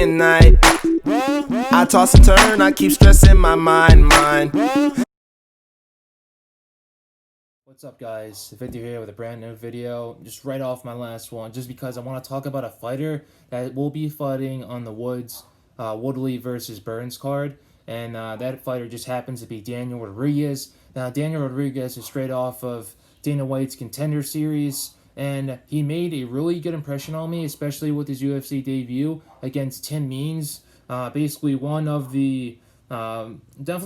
day and night. I toss and turn, I keep stressing my mind. What's up, guys? Victor here with a brand new video, just right off my last one, just because I want to talk about a fighter that will be fighting on the Woodley versus Burns card, and that fighter just happens to be Daniel Rodriguez. Now, Daniel Rodriguez is straight off of Dana White's Contender Series, and he made a really good impression on me, especially with his UFC debut against Tim Means. Basically definitely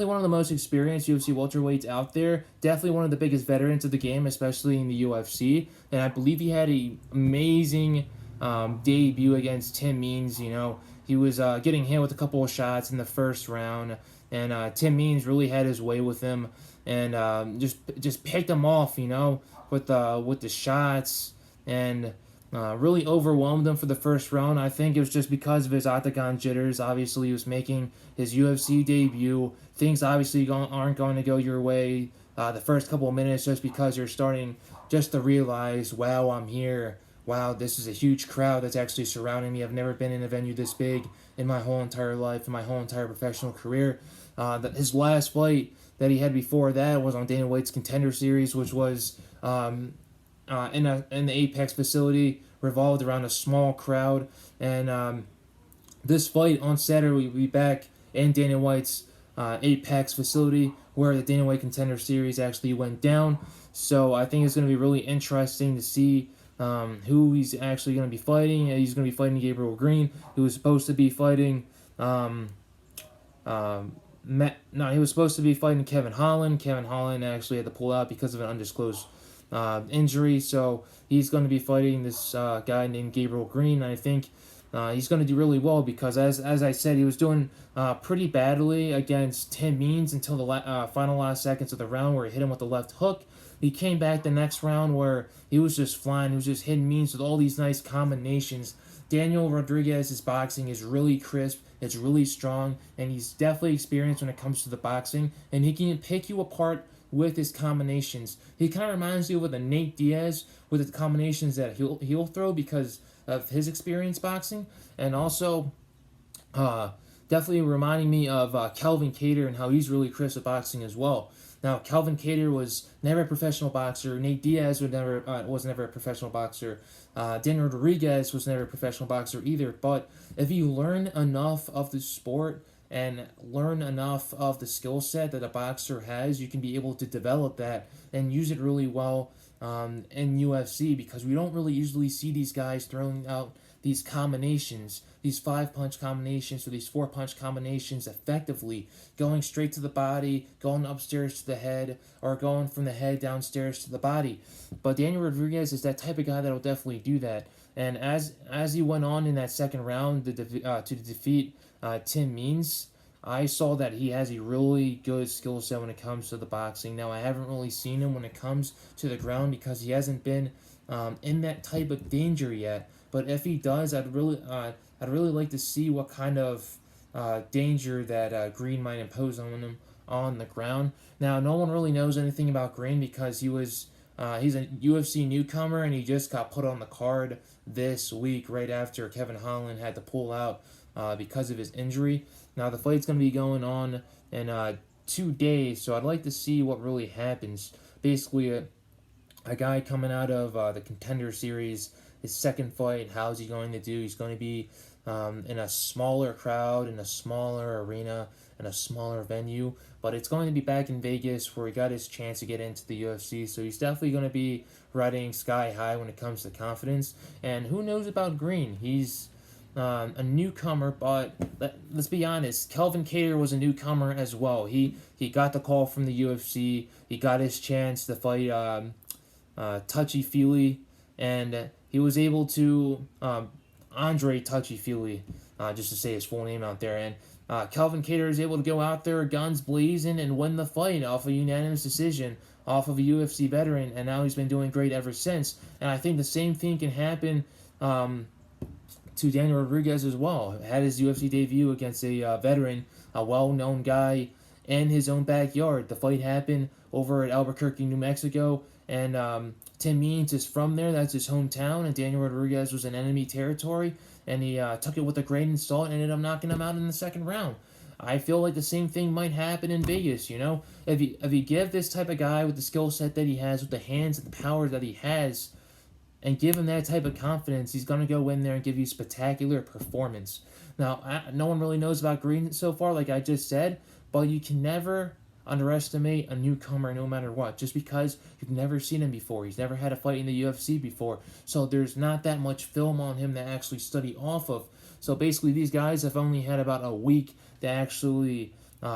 one of the most experienced UFC welterweights out there. Definitely one of the biggest veterans of the game, especially in the UFC. And I believe he had an amazing debut against Tim Means. You know, he was getting hit with a couple of shots in the first round, and Tim Means really had his way with him, and just picked him off. You know, with the shots, and really overwhelmed him for the first round. I think it was just because of his octagon jitters. Obviously, he was making his UFC debut. Things obviously aren't going to go your way the first couple of minutes, just because you're starting just to realize, wow, I'm here. Wow, this is a huge crowd that's actually surrounding me. I've never been in a venue this big in my whole entire life, in my whole entire professional career. His last fight that he had before that was on Dana White's Contender Series, which was in the Apex facility, revolved around a small crowd. And this fight on Saturday will be back in Dana White's Apex facility, where the Dana White Contender Series actually went down. So I think it's going to be really interesting to see who he's actually going to be fighting. He's going to be fighting Gabriel Green, who was supposed to be fighting he was supposed to be fighting Kevin Holland. Kevin Holland actually had to pull out because of an undisclosed injury. So he's going to be fighting this guy named Gabriel Green. And I think he's going to do really well, because as I said, he was doing pretty badly against Tim Means until the final last seconds of the round, where he hit him with the left hook. He came back the next round where he was just flying. He was just hitting Means with all these nice combinations. Daniel Rodriguez's boxing is really crisp, it's really strong, and he's definitely experienced when it comes to the boxing, and he can pick you apart with his combinations. He kind of reminds you of a Nate Diaz with the combinations that he'll throw because of his experience boxing, and also definitely reminding me of Kelvin Cater and how he's really crisp at boxing as well. Now, Kelvin Cater was never a professional boxer. Nate Diaz was never a professional boxer. Daniel Rodriguez was never a professional boxer either. But if you learn enough of the sport and learn enough of the skill set that a boxer has, you can be able to develop that and use it really well in UFC, because we don't really usually see these guys throwing out these combinations, these 5-punch combinations or these 4-punch combinations effectively, going straight to the body, going upstairs to the head, or going from the head downstairs to the body. But Daniel Rodriguez is that type of guy that will definitely do that. And as he went on in that second round to defeat Tim Means, I saw that he has a really good skill set when it comes to the boxing. Now, I haven't really seen him when it comes to the ground, because he hasn't been in that type of danger yet. But if he does, I'd really like to see what kind of danger that Green might impose on him on the ground. Now, no one really knows anything about Green, because he's a UFC newcomer, and he just got put on the card this week right after Kevin Holland had to pull out because of his injury. Now, the fight's going to be going on in 2 days, so I'd like to see what really happens. Basically, a guy coming out of the Contender Series, his second fight, how's he going to do? He's going to be in a smaller crowd, in a smaller arena, in a smaller venue, but it's going to be back in Vegas, where he got his chance to get into the UFC, so he's definitely going to be riding sky high when it comes to confidence. And who knows about Green? He's a newcomer, but let's be honest, Kelvin Cater was a newcomer as well. He got the call from the UFC, he got his chance to fight Touchy-Feely, and he was able to Andre Touchy-Feely, just to say his full name out there. And Kelvin Cater is able to go out there guns blazing and win the fight off a unanimous decision, off of a UFC veteran, and now he's been doing great ever since. And I think the same thing can happen to Daniel Rodriguez as well. Had his UFC debut against a veteran, a well-known guy in his own backyard. The fight happened over at Albuquerque, New Mexico, and Tim Means is from there. That's his hometown, and Daniel Rodriguez was in enemy territory. and he took it with a grain of salt and ended up knocking him out in the second round. I feel like the same thing might happen in Vegas. If you give this type of guy with the skill set that he has, with the hands and the power that he has, and give him that type of confidence, he's going to go in there and give you spectacular performance. Now, no one really knows about Green so far, like I just said, but you can never underestimate a newcomer no matter what, just because you've never seen him before. He's never had a fight in the UFC before, so there's not that much film on him to actually study off of. So basically, these guys have only had about a week to actually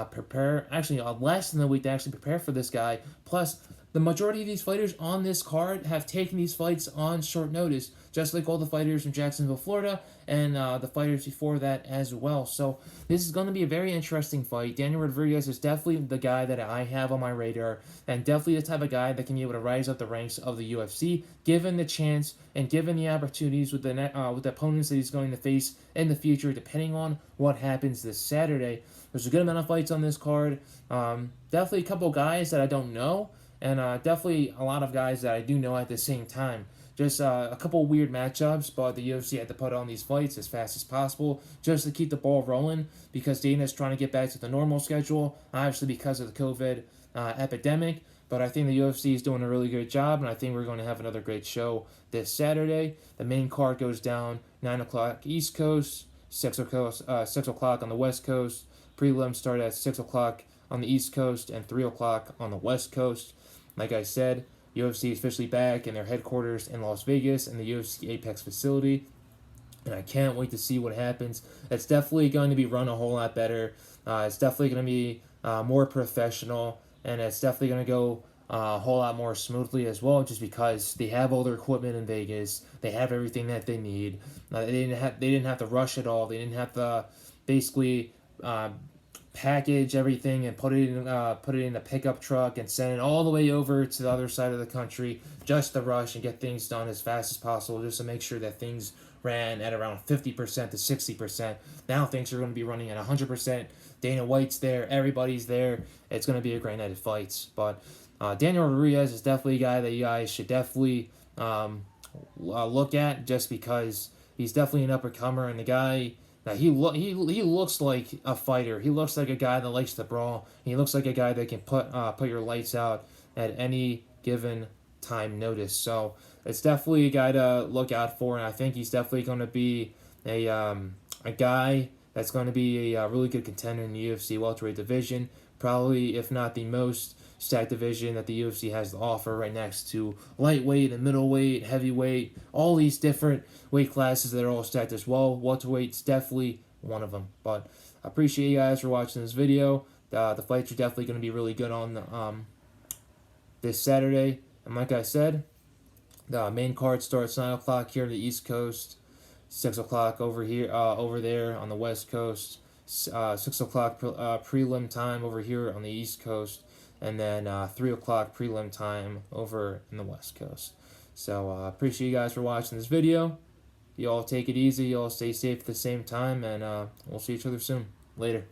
prepare, actually less than a week to actually prepare for this guy. Plus, the majority of these fighters on this card have taken these fights on short notice, just like all the fighters from Jacksonville, Florida, and the fighters before that as well. So this is going to be a very interesting fight. Daniel Rodriguez is definitely the guy that I have on my radar, and definitely the type of guy that can be able to rise up the ranks of the UFC, given the chance and given the opportunities with the opponents that he's going to face in the future, depending on what happens this Saturday. There's a good amount of fights on this card. Definitely a couple guys that I don't know, and definitely a lot of guys that I do know at the same time. Just a couple weird matchups, but the UFC had to put on these fights as fast as possible just to keep the ball rolling, because Dana's trying to get back to the normal schedule, obviously because of the COVID epidemic. But I think the UFC is doing a really good job, and I think we're going to have another great show this Saturday. The main card goes down 9 o'clock East Coast, 6 o'clock on the West Coast. Prelims start at 6 o'clock on the East Coast and 3 o'clock on the West Coast. Like I said, UFC is officially back in their headquarters in Las Vegas in the UFC Apex facility, and I can't wait to see what happens. It's definitely going to be run a whole lot better. It's definitely going to be more professional, and it's definitely going to go a whole lot more smoothly as well, just because they have all their equipment in Vegas. They have everything that they need. They didn't have to rush it all. They didn't have to basically package everything and put it in a pickup truck and send it all the way over to the other side of the country just to rush and get things done as fast as possible, just to make sure that things ran at around 50% to 60%. Now things are going to be running at 100%. Dana White's there, everybody's there. It's going to be a great night of fights. But Daniel Rodriguez is definitely a guy that you guys should definitely look at, just because he's definitely an up-and-comer, and the guy. Now, he looks like a fighter. He looks like a guy that likes to brawl. He looks like a guy that can put your lights out at any given time notice. So it's definitely a guy to look out for, and I think he's definitely going to be a guy that's going to be a really good contender in the UFC welterweight division. Probably, if not the most stacked division that the UFC has to offer, right next to lightweight and middleweight, heavyweight, all these different weight classes that are all stacked as well. Welterweight's definitely one of them. But I appreciate you guys for watching this video. The fights are definitely going to be really good on this Saturday. And like I said, the main card starts 9 o'clock here on the East Coast, 6 o'clock over there on the West Coast, 6 o'clock prelim time over here on the East Coast, and then 3 o'clock prelim time over in the West Coast. So appreciate you guys for watching this video. You all take it easy. You all stay safe at the same time, and we'll see each other soon. Later.